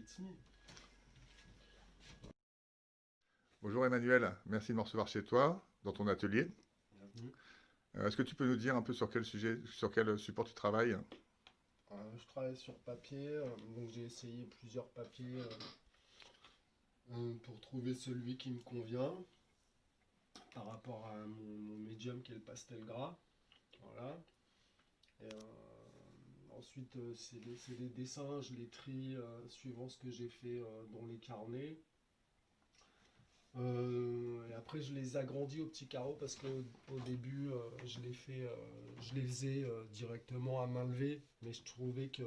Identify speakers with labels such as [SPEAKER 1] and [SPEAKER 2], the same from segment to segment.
[SPEAKER 1] it's me.
[SPEAKER 2] Bonjour Emmanuel, merci de me recevoir chez toi, dans ton atelier.
[SPEAKER 1] Bienvenue.
[SPEAKER 2] Est-ce que tu peux nous dire un peu sur quel sujet, sur quel support tu travailles?
[SPEAKER 1] Je travaille sur papier, donc j'ai essayé plusieurs papiers pour trouver celui qui me convient par rapport à mon médium qui est le pastel gras. Voilà. Et, ensuite, c'est des dessins, je les trie suivant ce que j'ai fait dans les carnets. Et après, je les agrandis au petit carreau parce qu'au début, je les faisais directement à main levée, mais je trouvais que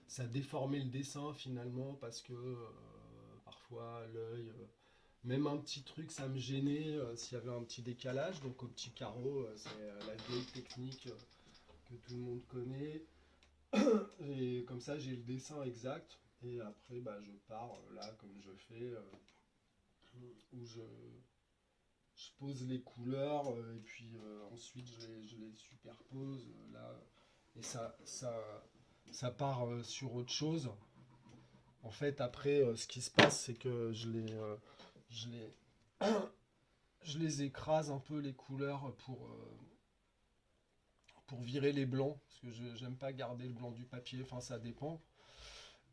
[SPEAKER 1] ça déformait le dessin finalement parce que parfois l'œil, même un petit truc, ça me gênait s'il y avait un petit décalage. Donc au petit carreau, c'est la vieille technique que tout le monde connaît. Et comme ça, j'ai le dessin exact. Et après, bah, je pars là comme je fais, où je pose les couleurs et puis ensuite je les superpose là et ça part sur autre chose. En fait, après, ce qui se passe, c'est que je les, je les écrase un peu les couleurs pour virer les blancs parce que je j'aime pas garder le blanc du papier. Enfin, ça dépend.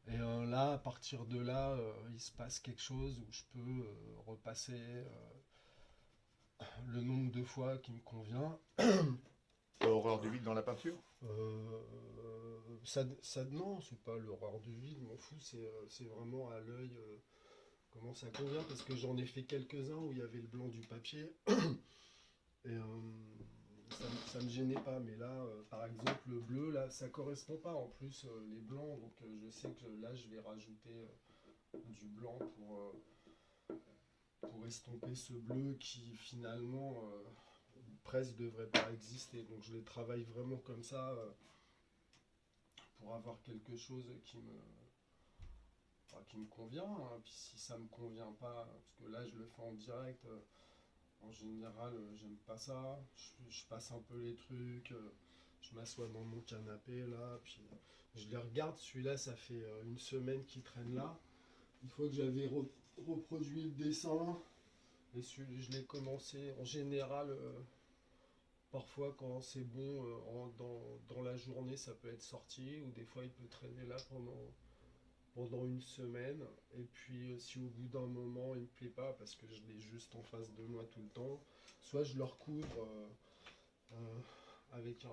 [SPEAKER 1] Et là, à partir de là, il se passe quelque chose où je peux repasser le nombre de fois qui me convient.
[SPEAKER 2] Horreur du vide dans la peinture?
[SPEAKER 1] Non, c'est pas l'horreur du vide, m'en fous, c'est vraiment à l'œil comment ça convient, parce que j'en ai fait quelques-uns où il y avait le blanc du papier, et ça me gênait pas, mais là, par exemple, le bleu, là, ça correspond pas en plus, les blancs, donc je sais que là, je vais rajouter du blanc pour estomper ce bleu qui finalement presque devrait pas exister, donc je les travaille vraiment comme ça. Pour avoir quelque chose qui me convient, hein. Puis si ça me convient pas, parce que là je le fais en direct, en général j'aime pas ça, je passe un peu les trucs, je m'assois dans mon canapé là, puis je les regarde, celui-là ça fait une semaine qu'il traîne là, une fois que j'avais reproduit le dessin, et je l'ai commencé en général. Parfois, quand c'est bon, dans la journée, ça peut être sorti, ou des fois, il peut traîner là pendant une semaine. Et puis, si au bout d'un moment, il me plaît pas, parce que je l'ai juste en face de moi tout le temps, soit je le recouvre avec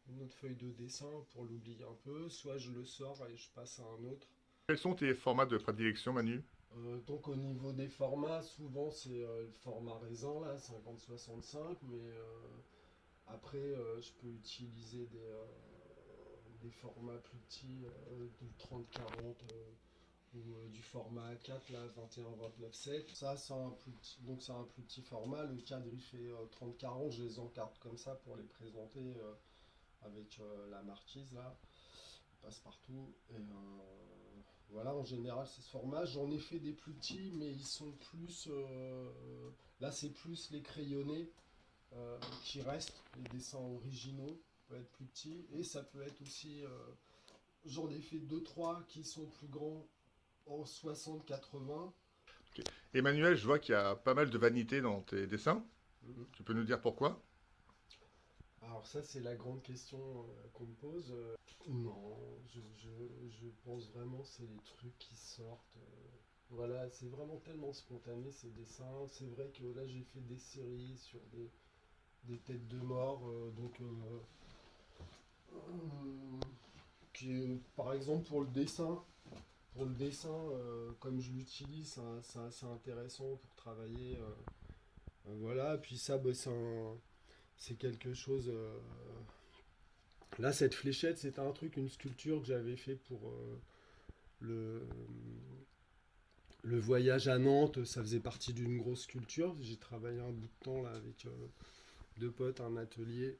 [SPEAKER 1] une autre feuille de dessin pour l'oublier un peu, soit je le sors et je passe à un autre.
[SPEAKER 2] Quels sont tes formats de prédilection, Manu?
[SPEAKER 1] Donc au niveau des formats, souvent c'est le format raisin là, 50-65, mais après je peux utiliser des formats plus petits, du 30-40 ou du format A4 là, 21-29-7. Ça c'est un plus petit, donc c'est un plus petit format. Le cadre il fait 30-40, je les encarte comme ça pour les présenter avec la marquise là, passe partout. Et voilà, en général, c'est ce format. J'en ai fait des plus petits, mais ils sont plus. Là, c'est plus les crayonnés qui restent, les dessins originaux. Peut être plus petits. Et ça peut être aussi. J'en ai fait deux trois qui sont plus grands en 60-80.
[SPEAKER 2] Ok. Emmanuel, je vois qu'il y a pas mal de vanité dans tes dessins.
[SPEAKER 1] Mhm.
[SPEAKER 2] Tu peux nous dire pourquoi?
[SPEAKER 1] Alors, ça, c'est la grande question qu'on me pose. Non, je pense vraiment que c'est les trucs qui sortent. Voilà, c'est vraiment tellement spontané ces dessins. C'est vrai que là j'ai fait des séries sur des têtes de mort, par exemple pour le dessin comme je l'utilise, c'est assez intéressant pour travailler. Voilà, puis ça, bah, c'est quelque chose. Là, cette fléchette, c'était un truc, une sculpture que j'avais fait pour le, le voyage à Nantes. Ça faisait partie d'une grosse sculpture. J'ai travaillé un bout de temps là avec deux potes, un atelier.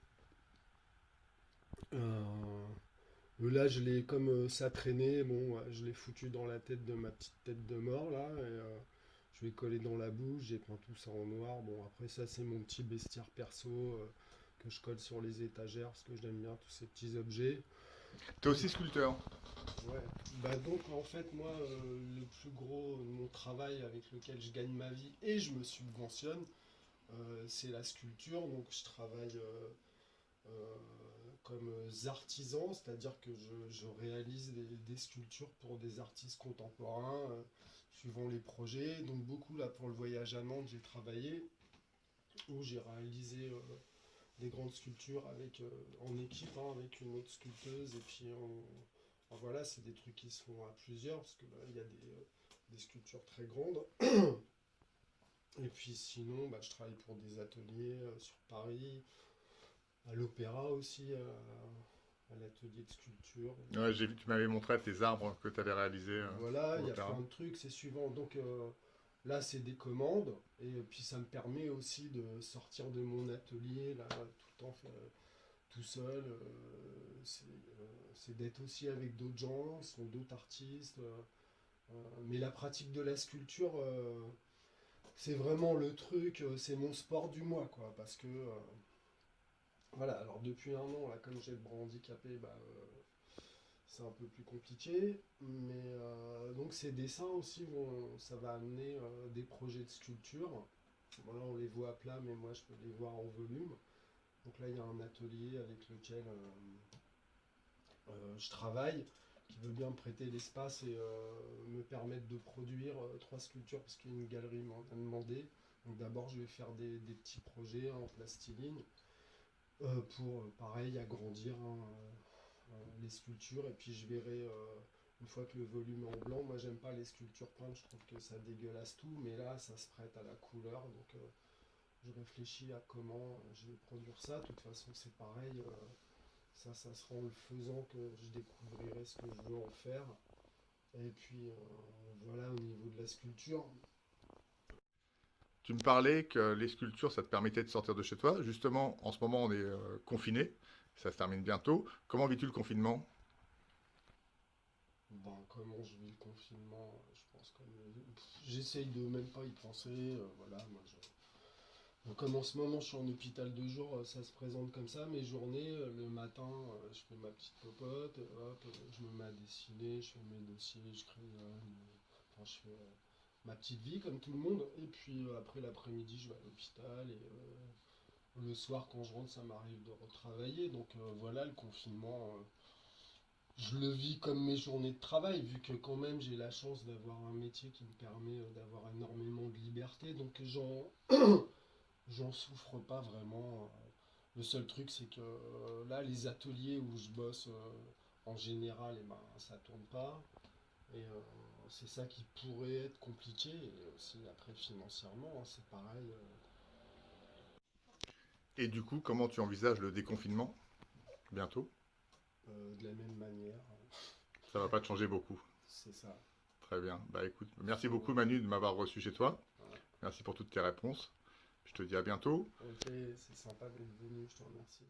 [SPEAKER 1] Euh, Là, je l'ai comme ça traînait, bon, je l'ai foutu dans la tête de ma petite tête de mort là, et je l'ai collé dans la bouche, j'ai peint tout ça en noir. Bon, après ça, c'est mon petit bestiaire perso que je colle sur les étagères parce que j'aime bien tous ces petits objets.
[SPEAKER 2] Tu es aussi sculpteur.
[SPEAKER 1] Ouais. Bah donc en fait moi le plus gros de mon travail avec lequel je gagne ma vie et je me subventionne, c'est la sculpture. Donc je travaille euh, comme artisan, c'est-à-dire que je réalise des sculptures pour des artistes contemporains suivant les projets. Donc beaucoup là pour le voyage à Nantes j'ai travaillé où j'ai réalisé des grandes sculptures en équipe avec une autre sculpteuse et puis voilà, c'est des trucs qui se font à plusieurs parce que là il y a des sculptures très grandes. Et puis sinon, bah, je travaille pour des ateliers sur Paris, à l'Opéra aussi, à l'atelier de sculpture.
[SPEAKER 2] Ouais, j'ai vu, tu m'avais montré tes arbres que tu avais réalisés
[SPEAKER 1] Voilà,
[SPEAKER 2] pour
[SPEAKER 1] il y a
[SPEAKER 2] l'opéra.
[SPEAKER 1] plein de trucs, c'est suivant. Donc là, c'est des commandes, et puis ça me permet aussi de sortir de mon atelier, là, tout le temps tout seul. C'est d'être aussi avec d'autres gens, ce sont d'autres artistes. Mais la pratique de la sculpture, c'est vraiment le truc, c'est mon sport du mois, quoi. Parce que, voilà, alors depuis un an, là, comme j'ai le bras handicapé, bah, c'est un peu plus compliqué. Mais donc ces dessins aussi, ça va amener des projets de sculpture. Voilà, on les voit à plat, mais moi je peux les voir en volume. Donc là, il y a un atelier avec lequel je travaille, qui veut bien me prêter l'espace et me permettre de produire trois sculptures parce qu'une galerie m'en a demandé. Donc d'abord, je vais faire des petits projets en plastiline pour, pareil, agrandir les sculptures. Et puis je verrai, une fois que le volume est en blanc, moi j'aime pas les sculptures peintes, je trouve que ça dégueulasse tout, mais là, ça se prête à la couleur. Donc je réfléchis à comment je vais produire ça. De toute façon, c'est pareil. Ça sera en le faisant que je découvrirai ce que je veux en faire. Et puis voilà, au niveau de la sculpture.
[SPEAKER 2] Tu me parlais que les sculptures, ça te permettait de sortir de chez toi. Justement, en ce moment, on est confiné. Ça se termine bientôt. Comment vis-tu le confinement?
[SPEAKER 1] Ben, comment je vis le confinement, je pense comme. J'essaye de même pas y penser. Voilà, comme en ce moment je suis en hôpital 2 jours, ça se présente comme ça. Mes journées, le matin, je fais ma petite popote, hop, je me mets à dessiner, je fais mes dossiers, je crayonne. Enfin, je fais ma petite vie comme tout le monde. Et puis après l'après-midi, je vais à l'hôpital. Et le soir, quand je rentre, ça m'arrive de retravailler. Donc voilà, le confinement, je le vis comme mes journées de travail, vu que quand même j'ai la chance d'avoir un métier qui me permet d'avoir énormément de liberté. Donc j'en souffre pas vraiment. Le seul truc, c'est que là, les ateliers où je bosse, en général, eh ben, ça tourne pas. Et c'est ça qui pourrait être compliqué. Et aussi, après, financièrement, hein, c'est pareil.
[SPEAKER 2] Et du coup, comment tu envisages le déconfinement bientôt?
[SPEAKER 1] De la même manière,
[SPEAKER 2] Ça va pas te changer beaucoup.
[SPEAKER 1] c'est ça.
[SPEAKER 2] Très bien. Bah écoute, merci beaucoup
[SPEAKER 1] Faut-
[SPEAKER 2] Manu de m'avoir reçu chez toi.
[SPEAKER 1] voilà.
[SPEAKER 2] Merci pour toutes tes réponses. Je te dis à bientôt.
[SPEAKER 1] Ok, c'est sympa d'être venu, je te remercie.